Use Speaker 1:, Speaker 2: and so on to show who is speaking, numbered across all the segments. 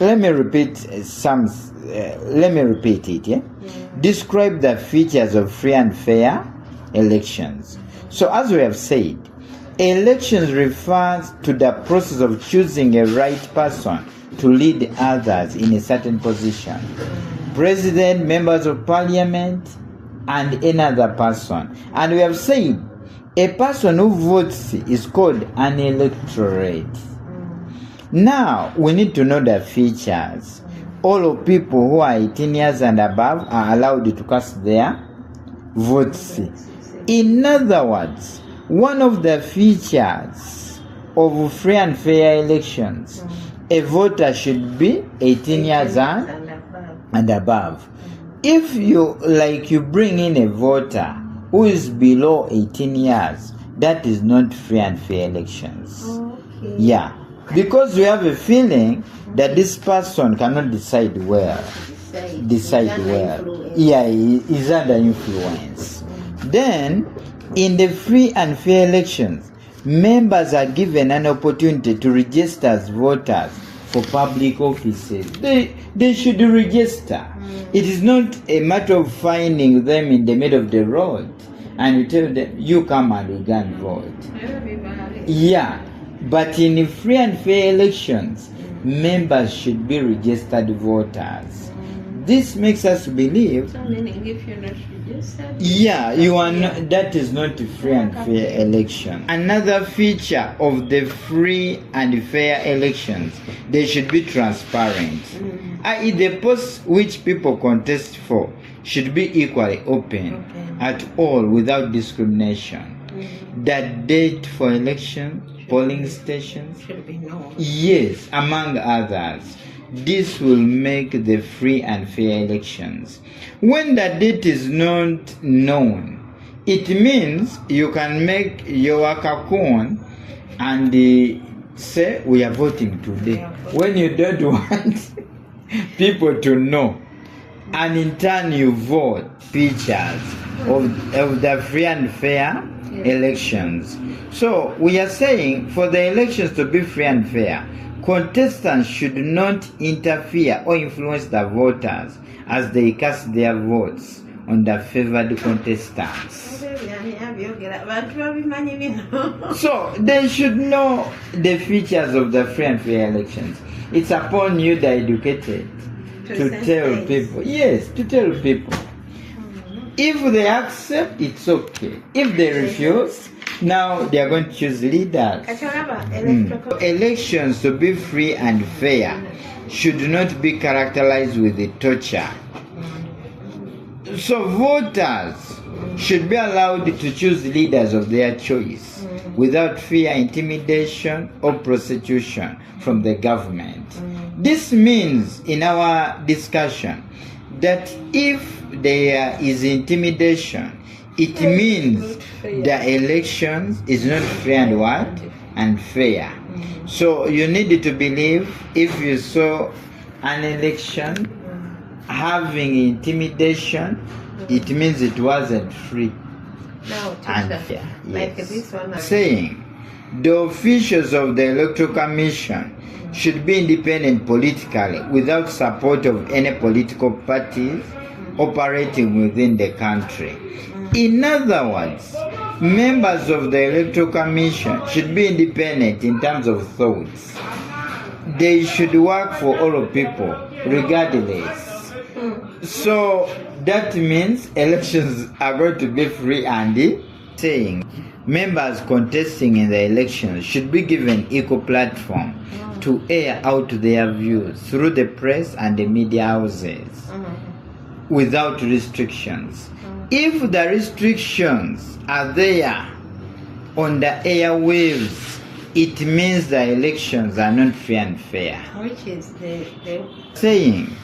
Speaker 1: Let me repeat it. Yeah? Describe the features of free and fair elections. So, as we have said, elections refers to the process of choosing a right person to lead others in a certain position. President, members of parliament, and another person. And we have said a person who votes is called an electorate. Now, we need to know the features. All of people who are 18 years and above are allowed to cast their votes. In other words, one of the features of free and fair elections, a voter should be 18 years and above. If you bring in a voter who is below 18 years, that is not free and fair elections.
Speaker 2: Okay.
Speaker 1: Yeah. Because we have a feeling that this person cannot decide well. Yeah, he is under influence. Then, in the free and fair elections, members are given an opportunity to register as voters for public offices. They should register. It is not a matter of finding them in the middle of the road and you tell them, you come and we can vote. Yeah. But in free and fair elections, members should be registered voters. This makes us believe.
Speaker 2: So meaning if you're not registered,
Speaker 1: yeah, you are not, that is not a free and fair election. Another feature of the free and fair elections, they should be transparent. I.e., the posts which people contest for should be equally open at all without discrimination. The date for election, polling stations
Speaker 2: should be known.
Speaker 1: Yes, among others. This will make the free and fair elections. When the date is not known, it means you can make your cocoon and say we are voting today. When you don't want people to know, and in turn you vote pictures of the free and fair elections. So we are saying for the elections to be free and fair, contestants should not interfere or influence the voters as they cast their votes on the favored contestants. So they should know the features of the free and fair elections. It's upon you, the educated, to tell people. Yes, to tell people. If they accept, it's okay. If they refuse, now they are going to choose leaders. Elections to be free and fair should not be characterized with the torture. So voters should be allowed to choose leaders of their choice without fear, intimidation, or prosecution from the government. This means, in our discussion, that if there is intimidation, it means the elections is not free and what? And fair. So you need to believe if you saw an election having intimidation, it means it wasn't free and fair. Yes. Saying the officials of the Electoral Commission should be independent politically without support of any political parties operating within the country. In other words, members of the Electoral Commission should be independent in terms of thoughts. They should work for all people, regardless. So that means elections are going to be free and saying members contesting in the elections should be given equal platform to air out their views through the press and the media houses without restrictions. If the restrictions are there on the airwaves, it means the elections are not free and fair.
Speaker 2: Which is the
Speaker 1: saying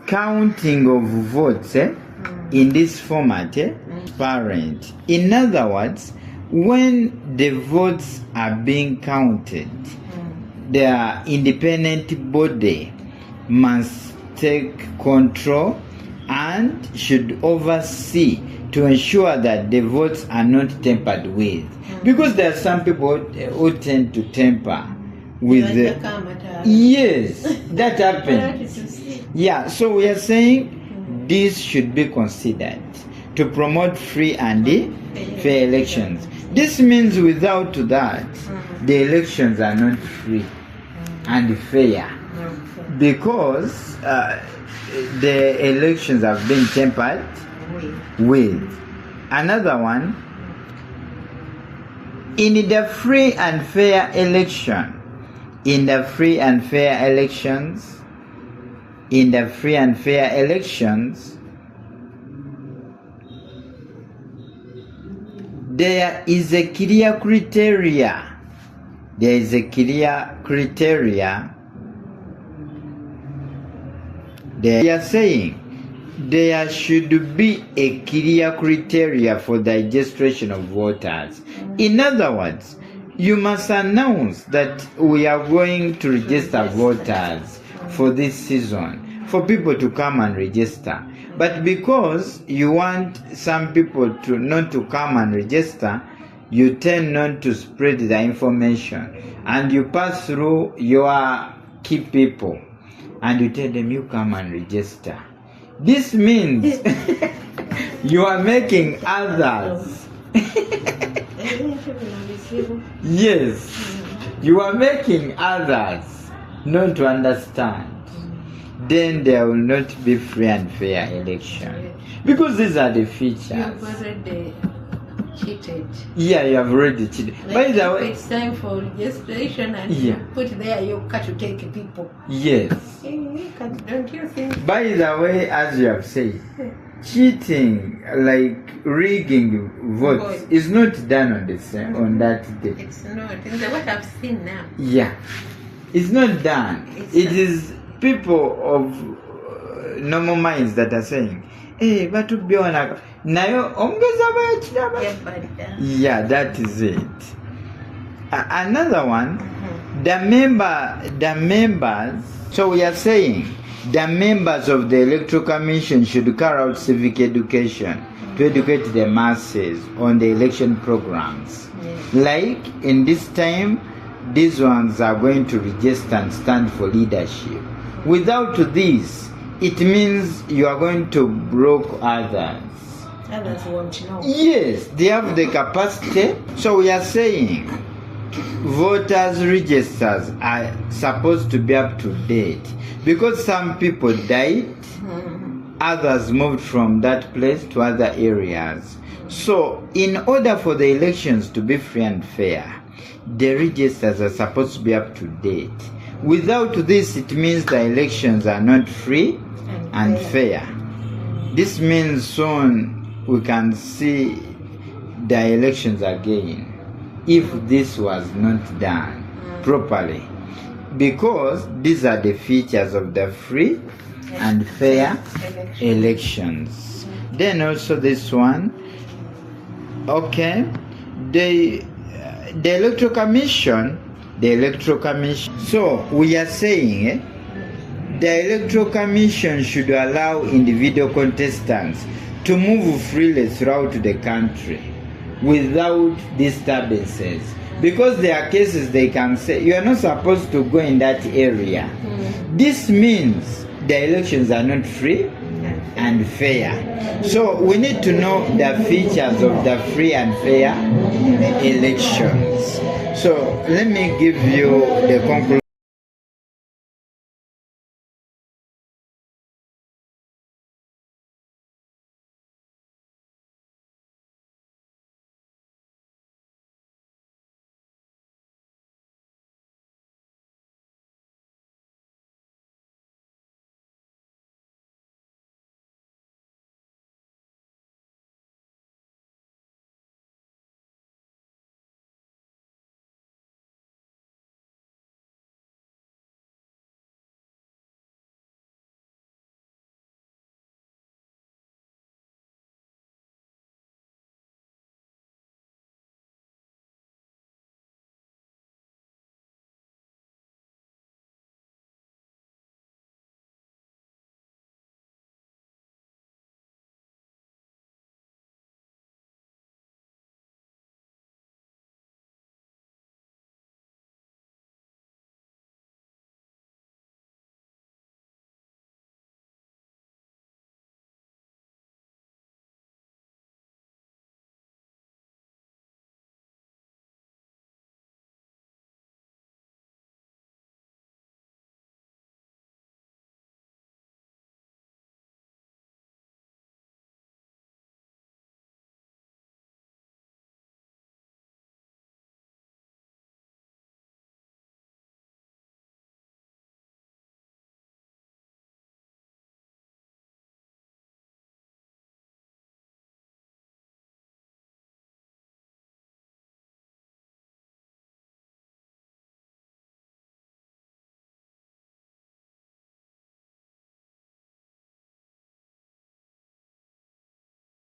Speaker 1: counting of votes in this format transparent. In other words, when the votes are being counted, the independent body must take control and should oversee to ensure that the votes are not tampered with. Because there are some people who tend to tamper with the... Yes, that happened. Yeah, so we are saying this should be considered to promote free and fair elections. This means without that, the elections are not free and fair, because the elections have been tampered with. Another one, in the free and fair election, in the free and fair elections, there is a clear criteria. They are saying there should be a clear criteria for the registration of voters. In other words, you must announce that we are going to register voters for this season, for people to come and register. But because you want some people to not to come and register, you tend not to spread the information, and you pass through your key people and you tell them, you come and register. This means you are making others yes, you are making others not to understand. Then there will not be free and fair election, because these are the features.
Speaker 2: You have already cheated.
Speaker 1: Yeah, you have already cheated.
Speaker 2: Like,
Speaker 1: by the way,
Speaker 2: it's time for registration and you put there your card to take people.
Speaker 1: Yes.
Speaker 2: Don't you think?
Speaker 1: By the way, as you have said, cheating, like rigging votes, is not done on the same on that day.
Speaker 2: It's not. It's what I've seen now.
Speaker 1: Yeah, it's not done. It is people of normal minds that are saying, "Hey, but to be honest, nayo ongeza ba." Yeah, that is it. Another one, the members. So we are saying the members of the Electoral Commission should carry out civic education to educate the masses on the election programs.
Speaker 2: Yes.
Speaker 1: Like in this time, these ones are going to register and stand for leadership. Without this, it means you are going to block others.
Speaker 2: Others won't know.
Speaker 1: Yes, they have the capacity. So we are saying voters' registers are supposed to be up to date, because some people died, others moved from that place to other areas. So in order for the elections to be free and fair, the registers are supposed to be up to date. Without this, it means the elections are not free and fair. This means soon we can see the elections again if this was not done properly, because these are the features of the free and fair elections. Then also this one, okay, the Electoral Commission, so we are saying the Electoral Commission should allow individual contestants to move freely throughout the country without disturbances, because there are cases they can say you are not supposed to go in that area. This means the elections are not free and fair. So we need to know the features of the free and fair elections. So let me give you the conclusion.